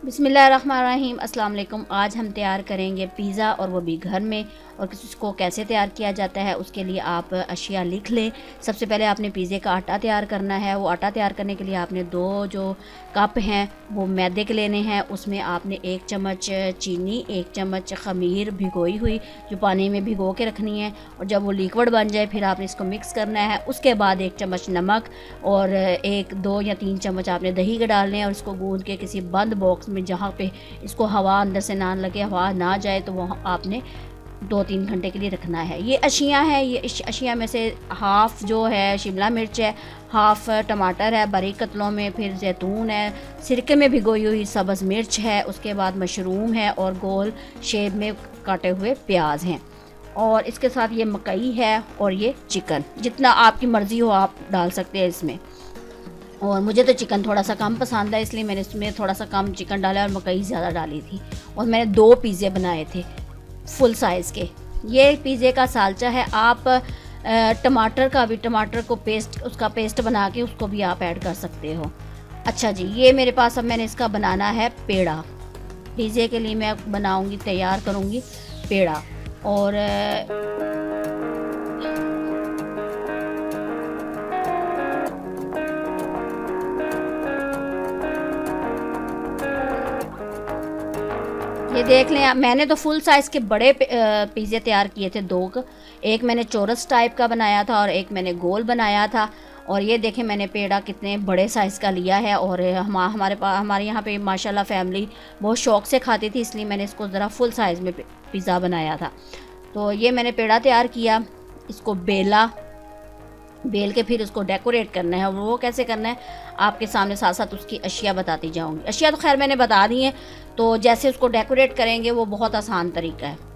बिस्मिल्लाहिर्रहमानिर्रहीम। अस्सलाम वालेकुम। आज हम तैयार करेंगे पिज़्ज़ा, और वो भी घर में। और इसको कैसे तैयार किया जाता है उसके लिए आप अशिया लिख लें। सबसे पहले आपने पिज़्ज़े का आटा तैयार करना है। वो आटा तैयार करने के लिए आपने 2 जो कप हैं वो मैदे के लेने हैं। उसमें आपने 1 चम्मच चीनी, 1 चम्मच ख़मीर भिगोई हुई जो पानी में भिगो के रखनी है, और जब वो लिक्विड बन जाए फिर आपने इसको मिक्स करना है। उसके बाद 1 चम्मच नमक और 1, 2 या 3 चम्मच आपने दही के डालने हैं, और इसको गूंद के किसी बंद बॉक्स में, जहाँ पे इसको हवा अंदर से ना लगे, हवा ना जाए, तो वो आपने 2-3 घंटे के लिए रखना है। ये अशिया है। ये अशिया में से हाफ़ जो है शिमला मिर्च है, हाफ़ टमाटर है बारीक कतलों में, फिर जैतून है, सिरके में भिगोई हुई सब्ज़ मिर्च है, उसके बाद मशरूम है, और गोल शेप में काटे हुए प्याज हैं, और इसके साथ ये मकई है, और ये चिकन। जितना आपकी मर्ज़ी हो आप डाल सकते हैं इसमें। और मुझे तो चिकन थोड़ा सा कम पसंद है, इसलिए मैंने इसमें थोड़ा सा कम चिकन डाला और मकई ज़्यादा डाली थी। और मैंने 2 पिज़्ज़े बनाए थे फुल साइज़ के। ये पिज़्ज़े का सालचा है। आप टमाटर का भी, टमाटर को पेस्ट, उसका पेस्ट बना के उसको भी आप ऐड कर सकते हो। अच्छा जी, ये मेरे पास अब मैंने इसका बनाना है पेड़ा। पिज़्ज़े के लिए मैं बनाऊंगी, तैयार करूंगी पेड़ा। और ये देख लें आप, मैंने तो फुल साइज़ के बड़े पिज़्ज़े तैयार किए थे 2। एक मैंने चौरस टाइप का बनाया था और एक मैंने गोल बनाया था। और ये देखें मैंने पेड़ा कितने बड़े साइज़ का लिया है। और हमारे यहाँ पे माशाल्लाह फैमिली बहुत शौक़ से खाती थी, इसलिए मैंने इसको ज़रा फुल साइज़ में पिज़्ज़ा बनाया था। तो ये मैंने पेड़ा तैयार किया, इसको बेल के फिर उसको डेकोरेट करना है। और वो कैसे करना है आपके सामने साथ साथ उसकी अशिया बताती जाऊंगी। अशिया तो खैर मैंने बता दी हैं, तो जैसे उसको डेकोरेट करेंगे वो बहुत आसान तरीका है।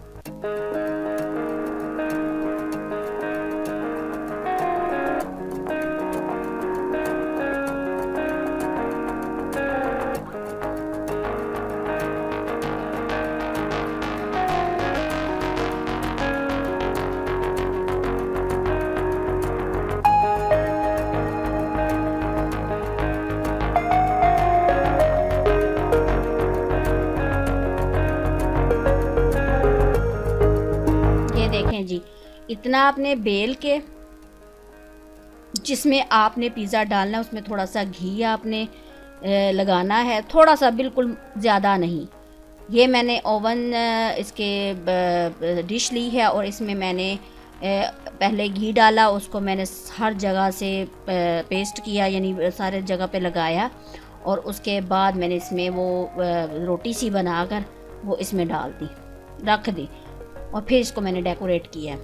देखें जी, इतना आपने बेल के, जिसमें आपने पिज़्ज़ा डालना है उसमें थोड़ा सा घी आपने लगाना है, थोड़ा सा, बिल्कुल ज़्यादा नहीं। ये मैंने ओवन इसके डिश ली है, और इसमें मैंने पहले घी डाला, उसको मैंने हर जगह से पेस्ट किया, यानी सारे जगह पे लगाया। और उसके बाद मैंने इसमें वो रोटी सी बनाकर वो इसमें डाल दी, रख दी, और फिर इसको मैंने डेकोरेट किया।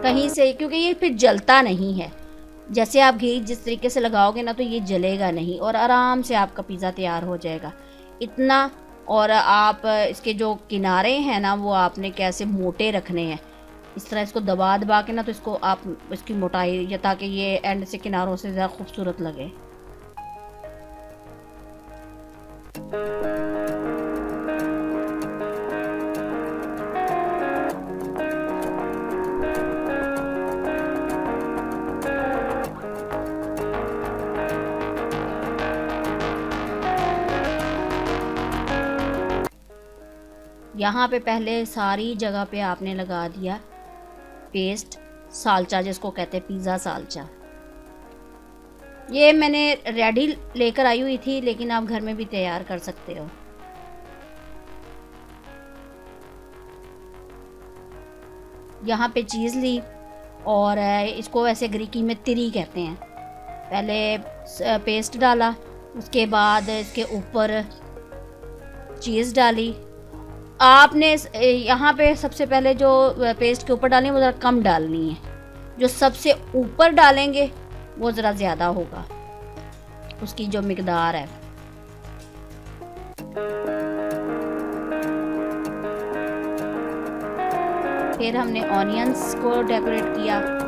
कहीं से, क्योंकि ये फिर जलता नहीं है। जैसे आप घी जिस तरीके से लगाओगे ना, तो ये जलेगा नहीं, और आराम से आपका पिज़्ज़ा तैयार हो जाएगा इतना। और आप इसके जो किनारे हैं ना, वो आपने कैसे मोटे रखने हैं, इस तरह इसको दबा दबा के ना, तो इसको आप इसकी मोटाई, या ताकि ये एंड से किनारों से ज़्यादा खूबसूरत लगे। यहाँ पे पहले सारी जगह पे आपने लगा दिया पेस्ट, सालचा जिसको कहते हैं पिज़्ज़ा सालचा। ये मैंने रेडी लेकर आई हुई थी, लेकिन आप घर में भी तैयार कर सकते हो। यहाँ पे चीज़ ली, और इसको वैसे ग्रीकी में तिरी कहते हैं। पहले पेस्ट डाला, उसके बाद इसके ऊपर चीज़ डाली। आपने यहाँ पे सबसे पहले जो पेस्ट के ऊपर डालनी है वो ज़रा कम डालनी है, जो सबसे ऊपर डालेंगे वो ज़रा ज़्यादा होगा उसकी जो मिकदार है। फिर हमने ऑनियंस को डेकोरेट किया।